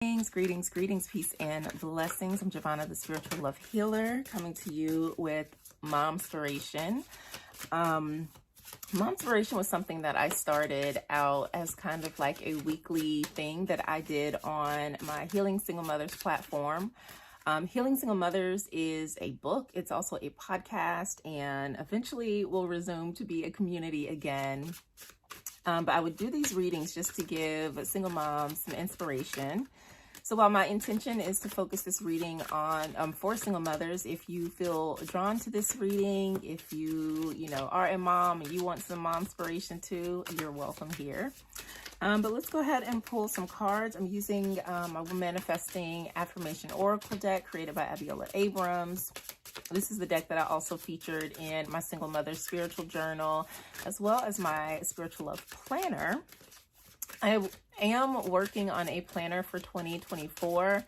Greetings, peace, and blessings. I'm Giovanna, the spiritual love healer, coming to you with Momspiration. Momspiration was something that I started out as kind of like a weekly thing that I did on my Healing Single Mothers platform. Healing Single Mothers is a book. It's also a podcast, and eventually will resume to be a community again. But I would do these readings just to give single moms some inspiration. So while my intention is to focus this reading on for single mothers, if you feel drawn to this reading, if you are a mom and you want some momspiration too, you're welcome here. But let's go ahead and pull some cards. I'm using my Manifesting Affirmation Oracle deck created by Abiola Abrams. This is the deck that I also featured in my Single Mother Spiritual Journal, as well as my Spiritual Love Planner. I am working on a planner for 2024.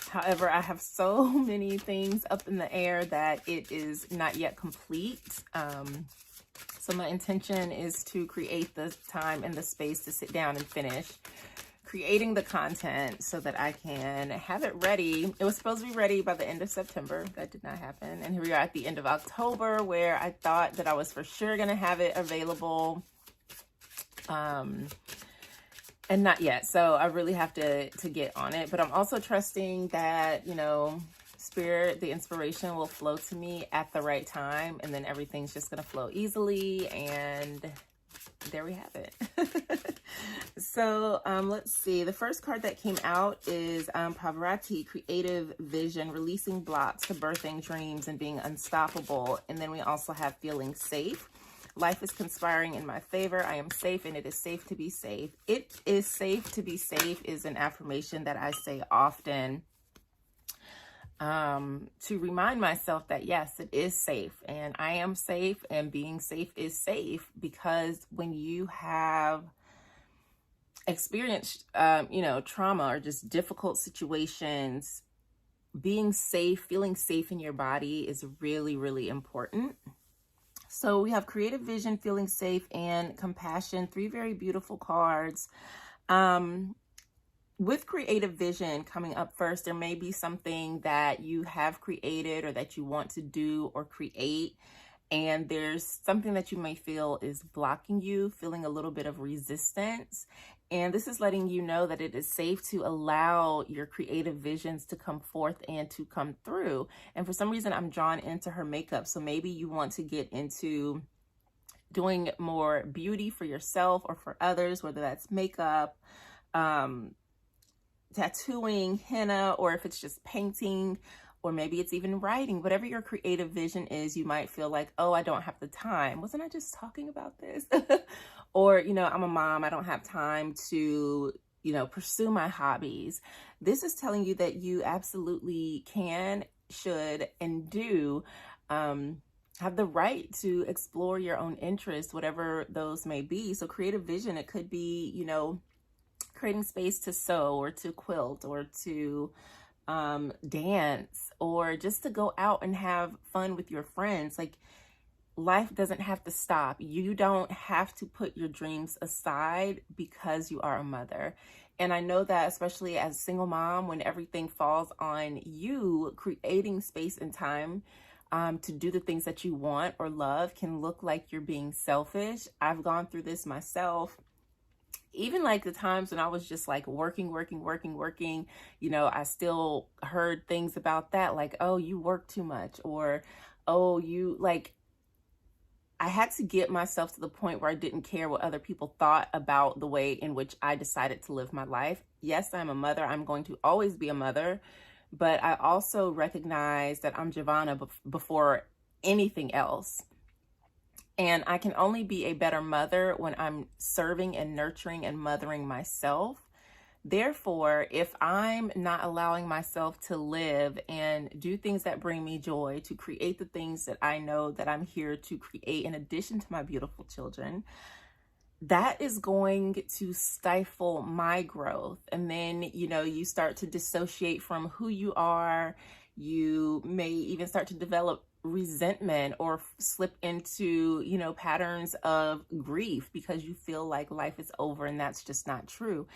However, I have so many things up in the air that it is not yet complete. So my intention is to create the time and the space to sit down and finish creating the content so that I can have it ready. It was supposed to be ready by the end of September. That did not happen. And here we are at the end of October, where I thought that I was for sure going to have it available. And not yet. So I really have to get on it. But I'm also trusting that, Spirit, the inspiration will flow to me at the right time. And then everything's just going to flow easily. And there we have it. So let's see. The first card that came out is Pavarati, Creative Vision, Releasing Blocks to Birthing Dreams and Being Unstoppable. And then we also have Feeling Safe. Life is conspiring in my favor. I am safe, and it is safe to be safe. It is safe to be safe is an affirmation that I say often to remind myself that, yes, it is safe, and I am safe, and being safe is safe, because when you have experienced, trauma or just difficult situations, being safe, feeling safe in your body is really, really important. So we have Creative Vision, Feeling Safe, and Compassion, 3 very beautiful cards. With Creative Vision coming up first, there may be something that you have created or that you want to do or create, and there's something that you may feel is blocking you, feeling a little bit of resistance. And this is letting you know that it is safe to allow your creative visions to come forth and to come through. And for some reason, I'm drawn into her makeup. So maybe you want to get into doing more beauty for yourself or for others, whether that's makeup, tattooing, henna, or if it's just painting, or maybe it's even writing. Whatever your creative vision is, you might feel like, oh, I don't have the time. Wasn't I just talking about this? Or, I'm a mom, I don't have time to, pursue my hobbies. This is telling you that you absolutely can, should, and do have the right to explore your own interests, whatever those may be. So creative vision, it could be, creating space to sew or to quilt or to dance, or just to go out and have fun with your friends. Like, life doesn't have to stop. You don't have to put your dreams aside because you are a mother. And I know that, especially as a single mom, when everything falls on you, creating space and time to do the things that you want or love can look like you're being selfish. I've gone through this myself. Even like the times when I was just like working, I still heard things about that, like, oh, you work too much, or, oh, I had to get myself to the point where I didn't care what other people thought about the way in which I decided to live my life. Yes, I'm a mother. I'm going to always be a mother, but I also recognize that I'm Giovanna before anything else. And I can only be a better mother when I'm serving and nurturing and mothering myself. Therefore, if I'm not allowing myself to live and do things that bring me joy, to create the things that I know that I'm here to create in addition to my beautiful children, that is going to stifle my growth. And then, you start to dissociate from who you are. You may even start to develop resentment or slip into, patterns of grief because you feel like life is over, and that's just not true.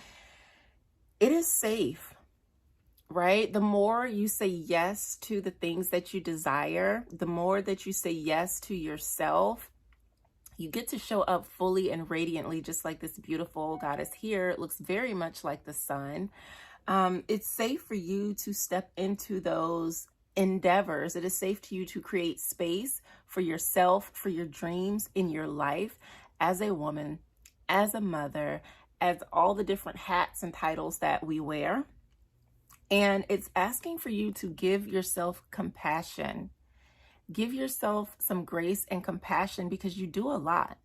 It is safe right? The more you say yes to the things that you desire, the more that you say yes to yourself, you get to show up fully and radiantly, just like this beautiful goddess here. It looks very much like the sun. It's safe for you to step into those endeavors. It is safe to you to create space for yourself, for your dreams in your life as a woman, as a mother, as all the different hats and titles that we wear. And it's asking for you to give yourself compassion. Give yourself some grace and compassion because you do a lot.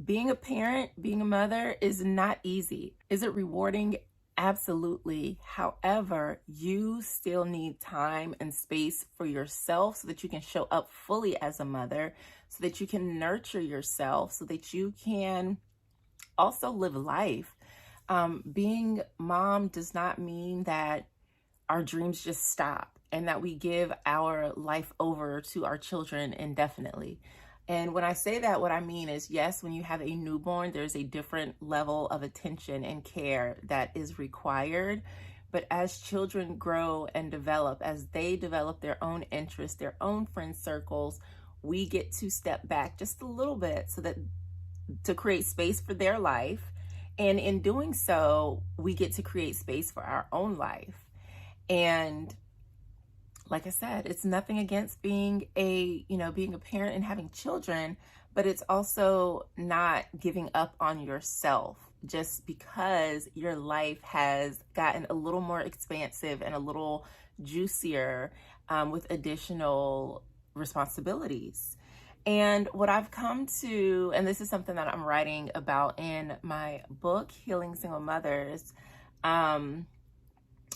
Being a parent, being a mother is not easy. Is it rewarding? Absolutely. However, you still need time and space for yourself so that you can show up fully as a mother, so that you can nurture yourself, so that you can also live life. Being mom does not mean that our dreams just stop and that we give our life over to our children indefinitely. And when I say that, what I mean is, yes, when you have a newborn, there's a different level of attention and care that is required. But as children grow and develop, as they develop their own interests, their own friend circles, we get to step back just a little bit so that to create space for their life. And in doing so, we get to create space for our own life. And like I said, it's nothing against being a parent and having children, but it's also not giving up on yourself just because your life has gotten a little more expansive and a little juicier with additional responsibilities. And what I've come to, and this is something that I'm writing about in my book, Healing Single Mothers.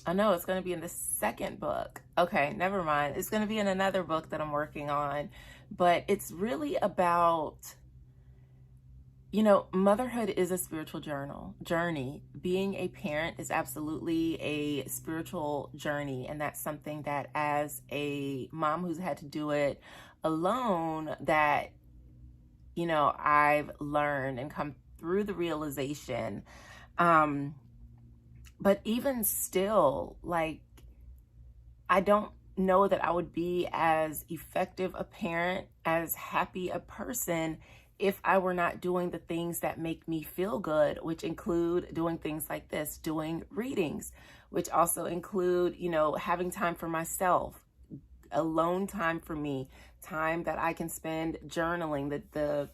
I know it's going to be in the second book. Okay, never mind. It's going to be in another book that I'm working on. But it's really about, motherhood is a spiritual journey. Being a parent is absolutely a spiritual journey. And that's something that as a mom who's had to do it alone, that, I've learned and come through the realization. But even still, I don't know that I would be as effective a parent, as happy a person, if I were not doing the things that make me feel good, which include doing things like this, doing readings, which also include, having time for myself, alone time for me, time that I can spend journaling, the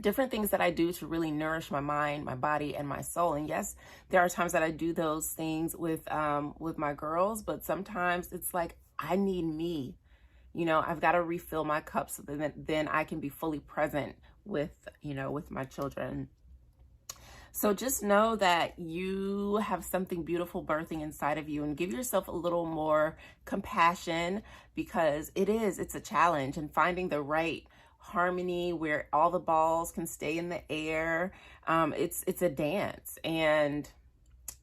different things that I do to really nourish my mind, my body, and my soul. And yes, there are times that I do those things with my girls, but sometimes it's like I need me. I've got to refill my cup so that then I can be fully present with my children. So just know that you have something beautiful birthing inside of you, and give yourself a little more compassion because it's a challenge, and finding the right harmony where all the balls can stay in the air. It's a dance, and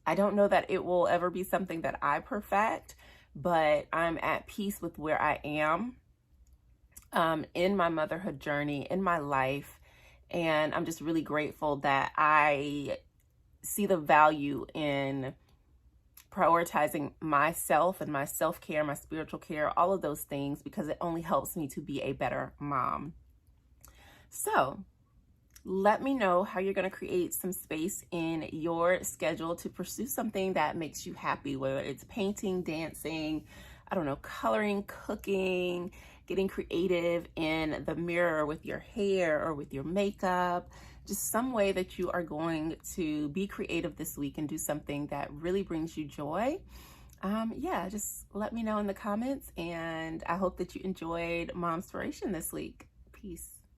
I don't know that it will ever be something that I perfect, but I'm at peace with where I am in my motherhood journey, in my life. And I'm just really grateful that I see the value in prioritizing myself and my self-care, my spiritual care, all of those things, because it only helps me to be a better mom. So let me know how you're going to create some space in your schedule to pursue something that makes you happy, whether it's painting, dancing, coloring, cooking, getting creative in the mirror with your hair or with your makeup, just some way that you are going to be creative this week and do something that really brings you joy. Just let me know in the comments, and I hope that you enjoyed Momspiration this week. Peace.